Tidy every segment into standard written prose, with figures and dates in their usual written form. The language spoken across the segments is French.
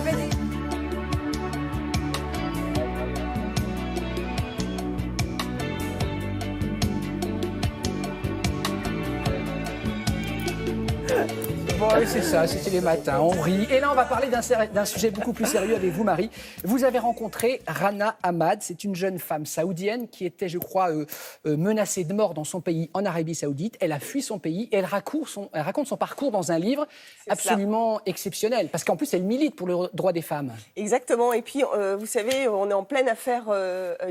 Allez, vas-y. Bon, oui, c'est ça, c'était les matins, on rit. Et là, on va parler d'un sujet beaucoup plus sérieux avec vous, Marie. Vous avez rencontré Rana Ahmad. C'est une jeune femme saoudienne qui était, je crois, menacée de mort dans son pays, en Arabie Saoudite. Elle a fui son pays et elle raconte son parcours dans un livre absolument exceptionnel. Parce qu'en plus, elle milite pour le droit des femmes. Exactement. Et puis, vous savez, on est en pleine affaire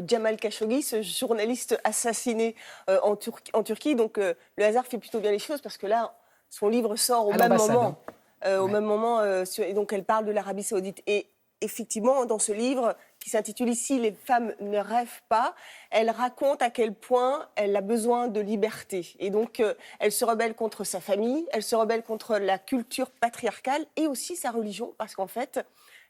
Jamal Khashoggi, ce journaliste assassiné en Turquie. Donc, le hasard fait plutôt bien les choses parce que là, son livre sort au même moment. Et donc, elle parle de l'Arabie Saoudite. Et effectivement, dans ce livre, qui s'intitule ici « Les femmes ne rêvent pas », elle raconte à quel point elle a besoin de liberté. Et donc, elle se rebelle contre sa famille, elle se rebelle contre la culture patriarcale et aussi sa religion, parce qu'en fait,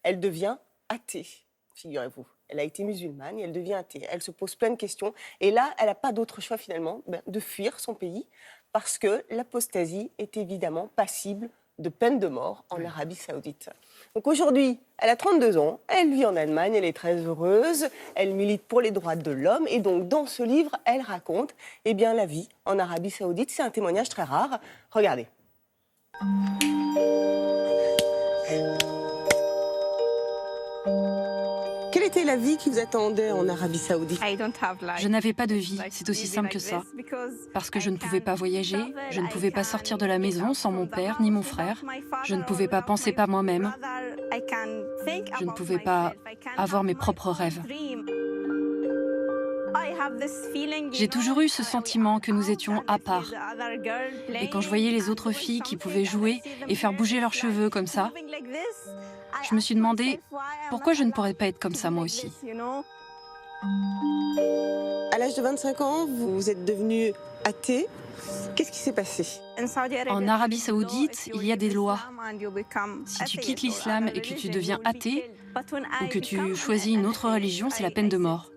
elle devient athée, figurez-vous. Elle a été musulmane et elle devient athée. Elle se pose plein de questions. Et là, elle n'a pas d'autre choix, finalement, de fuir son pays, parce que l'apostasie est évidemment passible de peine de mort en Arabie Saoudite. Donc aujourd'hui, elle a 32 ans, elle vit en Allemagne, elle est très heureuse, elle milite pour les droits de l'homme et donc dans ce livre, elle raconte la vie en Arabie Saoudite. C'est un témoignage très rare. Regardez. Quelle était la vie qui vous attendait en Arabie Saoudite ? Je n'avais pas de vie, c'est aussi simple que ça. Parce que je ne pouvais pas voyager, je ne pouvais pas sortir de la maison sans mon père ni mon frère, je ne pouvais pas penser par moi-même, je ne pouvais pas avoir mes propres rêves. J'ai toujours eu ce sentiment que nous étions à part. Et quand je voyais les autres filles qui pouvaient jouer et faire bouger leurs cheveux comme ça, je me suis demandé pourquoi je ne pourrais pas être comme ça moi aussi. À l'âge de 25 ans, vous êtes devenue athée. Qu'est-ce qui s'est passé ? En Arabie Saoudite, il y a des lois. Si tu quittes l'islam et que tu deviens athée, ou que tu choisis une autre religion, c'est la peine de mort.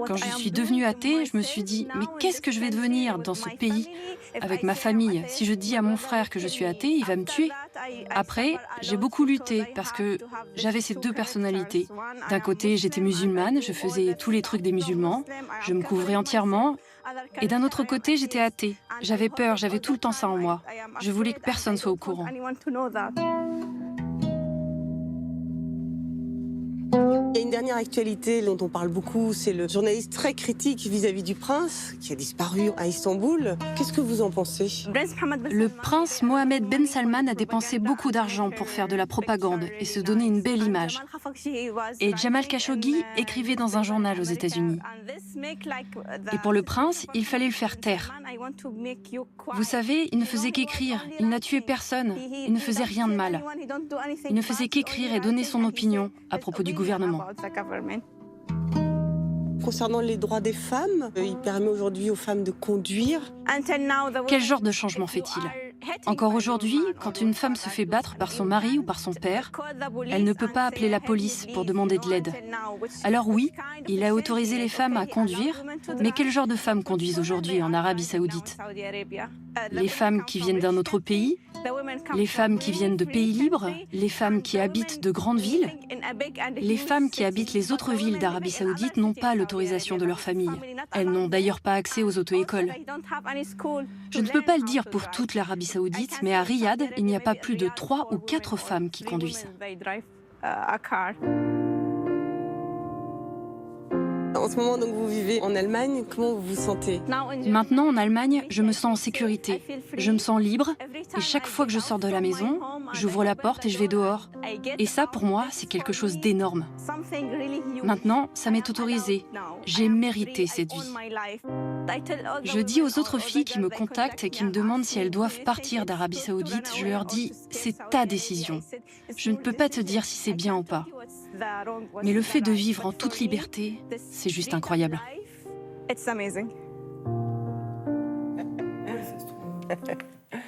Quand je suis devenue athée, je me suis dit « Mais qu'est-ce que je vais devenir dans ce pays avec ma famille ? Si je dis à mon frère que je suis athée, il va me tuer. » Après, j'ai beaucoup lutté parce que j'avais ces deux personnalités. D'un côté, j'étais musulmane, je faisais tous les trucs des musulmans, je me couvrais entièrement. Et d'un autre côté, j'étais athée. J'avais peur, j'avais tout le temps ça en moi. Je voulais que personne soit au courant. Il y a une dernière actualité dont on parle beaucoup, c'est le journaliste très critique vis-à-vis du prince qui a disparu à Istanbul. Qu'est-ce que vous en pensez ? Le prince Mohammed Ben Salman a dépensé beaucoup d'argent pour faire de la propagande et se donner une belle image. Et Jamal Khashoggi écrivait dans un journal aux États-Unis. Et pour le prince, il fallait le faire taire. Vous savez, il ne faisait qu'écrire, il n'a tué personne, il ne faisait rien de mal. Il ne faisait qu'écrire et donner son opinion à propos du gouvernement. Concernant les droits des femmes, il permet aujourd'hui aux femmes de conduire. Quel genre de changement fait-il ? Encore aujourd'hui, quand une femme se fait battre par son mari ou par son père, elle ne peut pas appeler la police pour demander de l'aide. Alors oui, il a autorisé les femmes à conduire, mais quel genre de femmes conduisent aujourd'hui en Arabie Saoudite ? Les femmes qui viennent d'un autre pays ? Les femmes qui viennent de pays libres, les femmes qui habitent de grandes villes, les femmes qui habitent les autres villes d'Arabie Saoudite n'ont pas l'autorisation de leur famille. Elles n'ont d'ailleurs pas accès aux auto-écoles. Je ne peux pas le dire pour toute l'Arabie Saoudite, mais à Riyad, il n'y a pas plus de 3 ou 4 femmes qui conduisent. En ce moment, donc, vous vivez en Allemagne, comment vous vous sentez ? Maintenant, en Allemagne, je me sens en sécurité. Je me sens libre et chaque fois que je sors de la maison, j'ouvre la porte et je vais dehors. Et ça, pour moi, c'est quelque chose d'énorme. Maintenant, ça m'est autorisé. J'ai mérité cette vie. Je dis aux autres filles qui me contactent et qui me demandent si elles doivent partir d'Arabie Saoudite, je leur dis « c'est ta décision. Je ne peux pas te dire si c'est bien ou pas. Mais le fait de vivre en toute liberté, c'est juste incroyable. »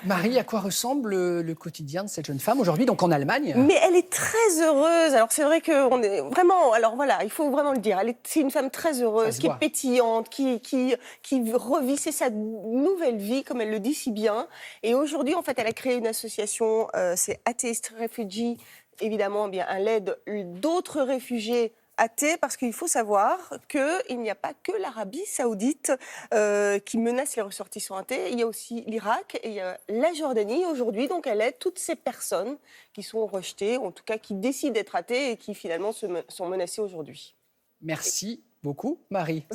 Marie, à quoi ressemble le quotidien de cette jeune femme aujourd'hui, donc en Allemagne ? Mais elle est très heureuse. Alors c'est vrai qu'on est vraiment... Alors voilà, il faut vraiment le dire. C'est une femme très heureuse, qui est pétillante, qui revit. C'est sa nouvelle vie, comme elle le dit si bien. Et aujourd'hui, en fait, elle a créé une association, c'est Atheist Refugee évidemment à l'aide d'autres réfugiés athées, parce qu'il faut savoir qu'il n'y a pas que l'Arabie saoudite qui menace les ressortissants athées. Il y a aussi l'Irak et il y a la Jordanie aujourd'hui. Donc elle aide toutes ces personnes qui sont rejetées, en tout cas qui décident d'être athées et qui finalement sont menacées aujourd'hui. Merci beaucoup, Marie.